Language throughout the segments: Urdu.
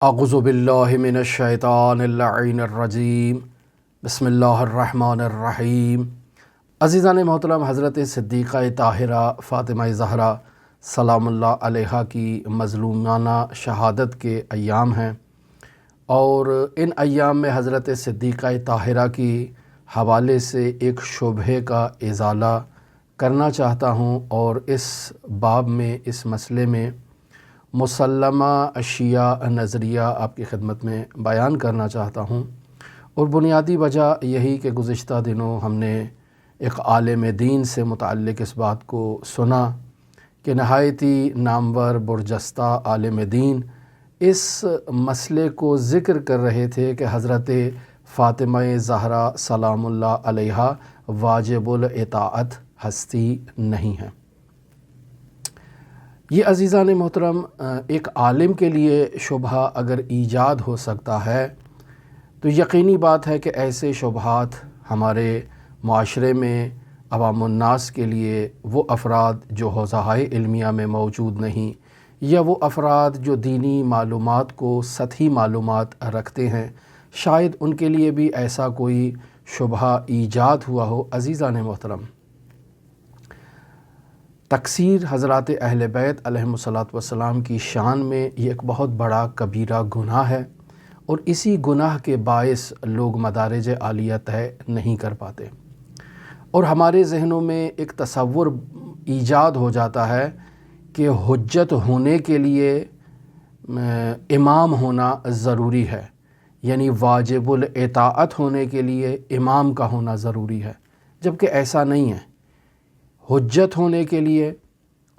اعوذ باللہ من الشیطان اللعین الرجیم بسم اللہ الرحمن الرحیم۔ عزیزان محترم، حضرت صدیقہ طاہرہ فاطمہ زہرا سلام اللہ علیہا کی مظلومانہ شہادت کے ایام ہیں، اور ان ایام میں حضرت صدیقہ طاہرہ کی حوالے سے ایک شبہے کا ازالہ کرنا چاہتا ہوں، اور اس باب میں، اس مسئلے میں مسلمہ اشیاء نظریہ آپ کی خدمت میں بیان کرنا چاہتا ہوں۔ اور بنیادی وجہ یہی کہ گزشتہ دنوں ہم نے ایک عالم دین سے متعلق اس بات کو سنا کہ نہایت ہی نامور برجستہ عالم دین اس مسئلے کو ذکر کر رہے تھے کہ حضرت فاطمہ زہرا سلام اللہ علیہا واجب الاطاعت ہستی نہیں ہیں۔ یہ عزیزان محترم، ایک عالم کے لیے شبہ اگر ایجاد ہو سکتا ہے تو یقینی بات ہے کہ ایسے شبہات ہمارے معاشرے میں عوام الناس کے لیے، وہ افراد جو حوزہ علمیہ میں موجود نہیں، یا وہ افراد جو دینی معلومات کو سطحی معلومات رکھتے ہیں، شاید ان کے لیے بھی ایسا کوئی شبہ ایجاد ہوا ہو۔ عزیزان محترم، تقصیر حضرات اہل بیت علیہم الصلاۃ کی شان میں یہ ایک بہت بڑا کبیرہ گناہ ہے، اور اسی گناہ کے باعث لوگ مدارج عالیہ طے نہیں کر پاتے، اور ہمارے ذہنوں میں ایک تصور ایجاد ہو جاتا ہے کہ حجت ہونے کے لیے امام ہونا ضروری ہے، یعنی واجب الاطاعت ہونے کے لیے امام کا ہونا ضروری ہے، جبکہ ایسا نہیں ہے۔ حجت ہونے کے لیے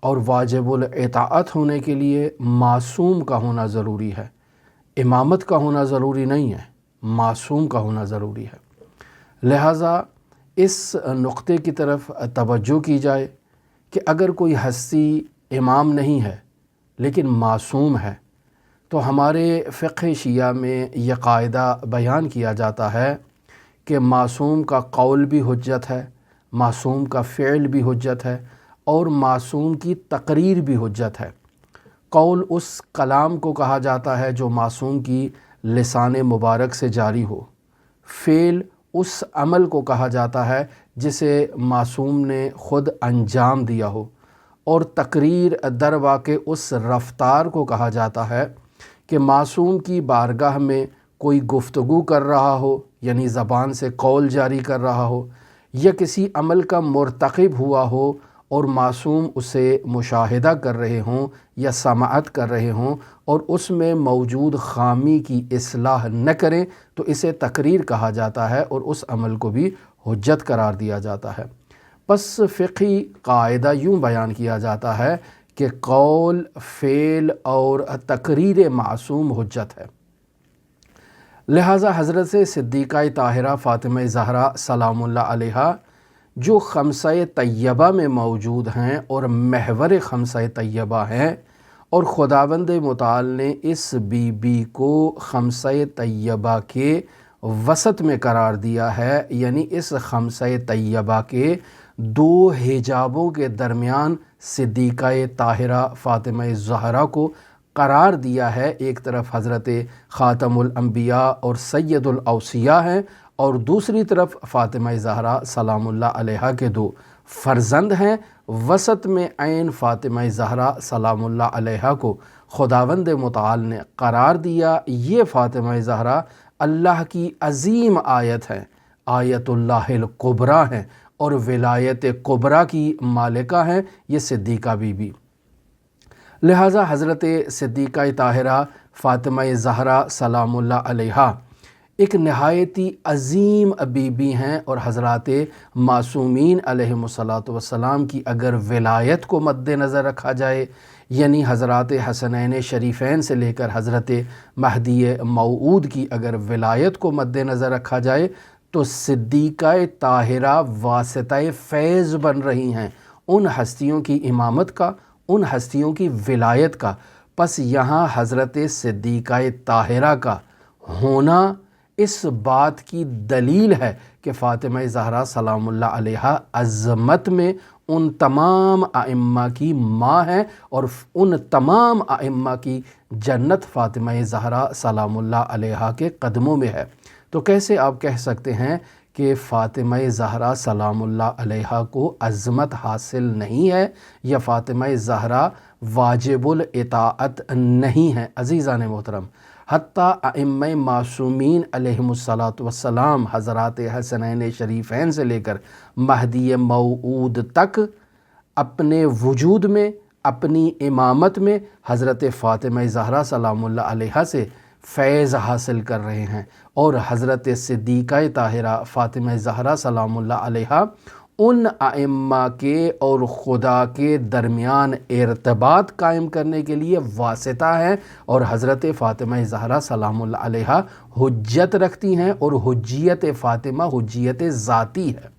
اور واجب الاطاعت ہونے کے لیے معصوم کا ہونا ضروری ہے، امامت کا ہونا ضروری نہیں ہے، معصوم کا ہونا ضروری ہے۔ لہٰذا اس نقطے کی طرف توجہ کی جائے کہ اگر کوئی ہستی امام نہیں ہے لیکن معصوم ہے، تو ہمارے فقہ شیعہ میں یہ قاعدہ بیان کیا جاتا ہے کہ معصوم کا قول بھی حجت ہے، معصوم کا فعل بھی حجت ہے، اور معصوم کی تقریر بھی حجت ہے۔ قول اس کلام کو کہا جاتا ہے جو معصوم کی لسان مبارک سے جاری ہو، فعل اس عمل کو کہا جاتا ہے جسے معصوم نے خود انجام دیا ہو، اور تقریر در واقع اس رفتار کو کہا جاتا ہے کہ معصوم کی بارگاہ میں کوئی گفتگو کر رہا ہو، یعنی زبان سے قول جاری کر رہا ہو، یا کسی عمل کا مرتکب ہوا ہو اور معصوم اسے مشاہدہ کر رہے ہوں یا سماعت کر رہے ہوں، اور اس میں موجود خامی کی اصلاح نہ کریں، تو اسے تقریر کہا جاتا ہے، اور اس عمل کو بھی حجت قرار دیا جاتا ہے۔ پس فقہی قاعدہ یوں بیان کیا جاتا ہے کہ قول، فعل اور تقریر معصوم حجت ہے۔ لہٰذا حضرت صدیقہ طاہرہ فاطمہ زہرا سلام اللہ علیہا جو خمسہ طیبہ میں موجود ہیں اور محور خمسہ طیبہ ہیں، اور خداوند متعال نے اس بی بی کو خمسہ طیبہ کے وسط میں قرار دیا ہے، یعنی اس خمسہ طیبہ کے دو حجابوں کے درمیان صدیقہ طاہرہ فاطمہ زہرا کو قرار دیا ہے۔ ایک طرف حضرت خاتم الانبیاء اور سید الاوصیاء ہیں، اور دوسری طرف فاطمہ زہرا سلام اللہ علیہا کے دو فرزند ہیں۔ وسط میں عین فاطمہ زہرا سلام اللہ علیہا کو خداوند متعال نے قرار دیا۔ یہ فاطمہ زہرا اللہ کی عظیم آیت ہے، آیت اللہ الکبریٰ ہیں، اور ولایت کبریٰ کی مالکہ ہیں یہ صدیقہ بی بی۔ لہٰذا حضرت صدیقہ طاہرہ فاطمہ زہرا سلام اللہ علیہا ایک نہایتی عظیم بی بی ہیں، اور حضرات معصومین علیہم الصلاۃ کی اگر ولایت کو مد نظر رکھا جائے، یعنی حضرات حسنین شریفین سے لے کر حضرت مہدی موعود کی اگر ولایت کو مد نظر رکھا جائے، تو صدیقہ طاہرہ واسطہ فیض بن رہی ہیں ان ہستیوں کی امامت کا، ان ہستیوں کی ولایت کا۔ پس یہاں حضرت صدیقہ طاہرہ کا ہونا اس بات کی دلیل ہے کہ فاطمہ زہرا سلام اللہ علیہا عظمت میں ان تمام ائمہ کی ماں ہیں، اور ان تمام ائمہ کی جنت فاطمہ زہرا سلام اللہ علیہا کے قدموں میں ہے۔ تو کیسے آپ کہہ سکتے ہیں کہ فاطمہ زہرا سلام اللہ علیہا کو عظمت حاصل نہیں ہے، یا فاطمہ زہرا واجب الاطاعت نہیں ہے؟ عزیزان محترم، حتیٰ ائمہ معصومین علیہم السلام حضرات حسنین شریفین سے لے کر مہدی موعود تک اپنے وجود میں، اپنی امامت میں حضرت فاطمہ زہرا سلام اللہ علیہا سے فیض حاصل کر رہے ہیں، اور حضرت صدیقہ طاہرہ فاطمہ زہرا سلام اللہ علیہا ان ائمہ کے اور خدا کے درمیان ارتباط قائم کرنے کے لیے واسطہ ہیں، اور حضرت فاطمہ زہرا سلام اللہ علیہا حجت رکھتی ہیں، اور حجیت فاطمہ حجیت ذاتی ہے۔